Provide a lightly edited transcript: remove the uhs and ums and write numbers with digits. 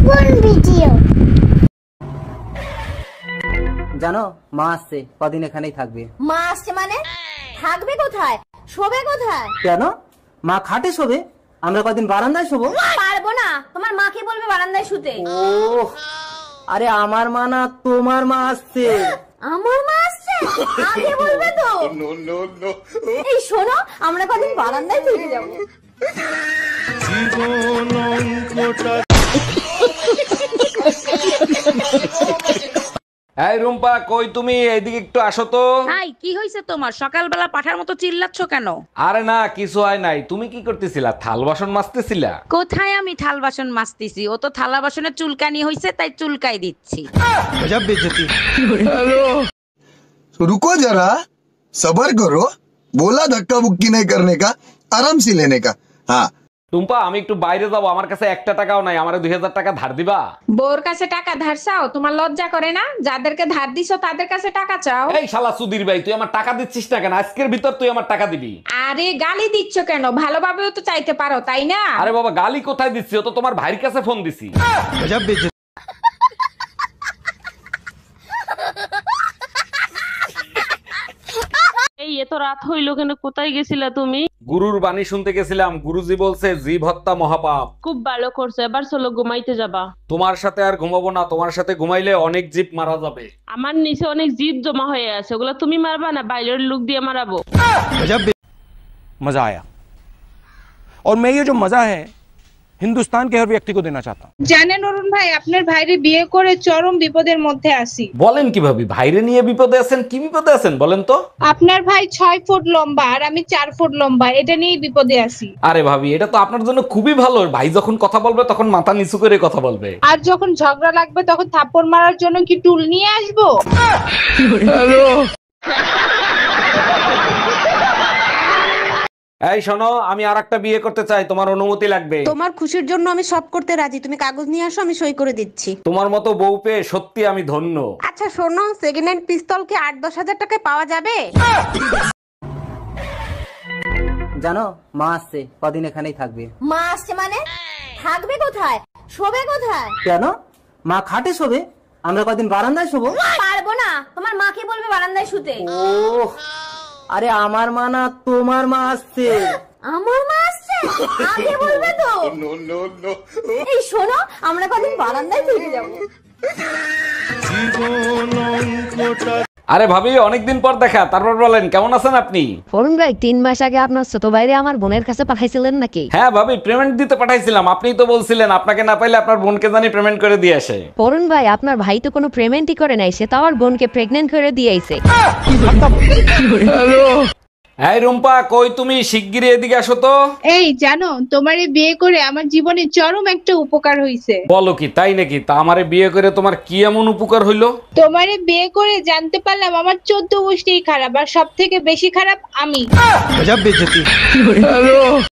কোন ভিডিও? জানো মা আসছে, কদিন এখানেই থাকবে। মা আসছে মানে? থাকবে কোথায়? শোবে কোথায়? কেন? মা খাটে শোবে, আমরা কদিন বারান্দায় শোবো। পারবো না, তোমার মাকে বলবে বারান্দায় শুতে। ও আরে আমার মা না, তোমার মা আসছে। আমার মা আসছে? আগে বলবে তো। এই শোনো, আমরা কদিন বারান্দায় থেকে যাবো। এই রুম্পা, কই তুমি? এইদিকে একটু আসো তো। হাই, কি হইছে তোমার? সকালবেলা পাঠার মতো চিল্লাচ্ছ কেন? আরে না, কিছু হয় নাই। তুমি কি করতেছিলা? থাল বাসন মাজতেছিলা? কোথায় আমি থাল বাসন মাজতেছি? ও তো থালা বাসনের চুলকানি হইছে, তাই চুলকাই দিচ্ছি। तो रुको जरा, सबर करो। बोला धक्का बुक्की नहीं करने का, आराम से लेने का। हाँ টুম্পা, আমি একটু বাইরে যাবো, আমার কাছে একটা টাকাও নাই। আমারে 2000 টাকা ধার দিবা? বউর কাছে টাকা ধার চাও? তোমার লজ্জা করে না? যাদেরকে ধার দিছো তাদের কাছে টাকা চাও? এই শালা সুধীর ভাই, তুই আমার টাকা দিচ্ছিস না কেন? আজকের ভিতর তুই আমার টাকা দিবি। আরে গালি দিচ্ছ কেন? ভালোভাবেও তো চাইতে পারো, তাই না? আরে বাবা, গালি কোথায় দিচ্ছি? ও তো তোমার ভাইয়ের কাছে ফোন দিছি। এই এত রাত হইলো কেন? কোথায় গেছিলা তুমি? গুরুর বাণী শুনতে গেছিলাম। গুরুজি বলছে জীব হত্যা মহাপাপ। খুব ভালো করছো, এবার চলো ঘুমাইতে যাবা। তোমার সাথে আর ঘুমাবো না, তোমার সাথে ঘুমাইলে অনেক জীব মারা যাবে। আমার নিচে অনেক জিদ জমা হয়ে আছে, ওগুলো তুমি মারবা না বাইরের লোক দিয়ে মারাবো। मजा आया और मैं ये जो मजा है हिंदुस्तान के हर व्यक्ति को देना चाहता हूँ। জানেন অরুণ ভাই, আপনার ভাইরে বিয়ে করে চরম বিপদের মধ্যে আছি। বলেন কি ভাবি? ভাইরে নিয়ে বিপদে আছেন? কি বিপদে আছেন বলেন তো? আপনার ভাই 6 ফুট লম্বা আর আমি 4 ফুট লম্বা, এটা নিয়েই বিপদে আছি। আরে ভাবি, এটা তো আপনার জন্য খুবই ভালো। ভাই যখন কথা বলবে তখন মাথা নিচু করে কথা বলবে। আর যখন ঝগড়া লাগবে তখন থাপ্পড় মারার জন্য কি টুল নিয়ে আসবো? এই শোনো, আমি আরেকটা বিয়ে করতে চাই, তোমার অনুমতি লাগবে। তোমার খুশির জন্য আমি সব করতে রাজি, তুমি কাগজ নিয়ে আসো, আমি সই করে দিচ্ছি। তোমার মতো বউ পেয়ে সত্যি আমি ধন্য। আচ্ছা শোনো, সেকেন্ড হ্যান্ড পিস্তল কি 8-10 হাজার টাকায় পাওয়া যাবে? জানো মা আসছে, কদিন এখানেই থাকবে। মা আসছে মানে? থাকবে কোথায়? শোবে কোথায়? কেন? মা খাটে শোবে, আমরা কদিন বারান্দায় শোবো। পারবো না, তোমার মাকে বলবে বারান্দায় শুতে। ও আরে আমার মা না, তোমার মা আসছে। আমার মা আসছে? আগে বলবে তো। এই শোনো, আমরা কদিন বারান্দায় থেকে যাবো। আরে ভাবি, অনেকদিন পর দেখা, তারপর বলেন কেমন আছেন আপনি? অরুণ ভাই, 3 মাস আগে আপনার ছোট ভাইরে আমার বোনের কাছে পাঠাইছিলেন নাকি? হ্যাঁ ভাবি, পেমেন্ট দিতে পাঠাইছিলাম। আপনিই তো বলছিলেন আপনাকে না পাইলে আপনার বোনকে জানি পেমেন্ট করে দিয়ে আসে। অরুণ ভাই, আপনার ভাই তো কোনো পেমেন্টই করে নাই, সে তো আমার বোনকে প্রেগন্যান্ট করে দিয়েছে। এই রুম্পা, কই তুমি? শিগগিরই এদিকে আসো তো। এই জানো, তোমারে বিয়ে করে আমার জীবনে চরম একটা উপকার হইছে। বলো কি, তাই নাকি? তা আমারে বিয়ে করে তোমার কি এমন উপকার হইলো? তোমারে বিয়ে করে জানতে পারলাম আমার 14 গোষ্ঠী খারাপ, আর সব থেকে বেশি খারাপ আমি।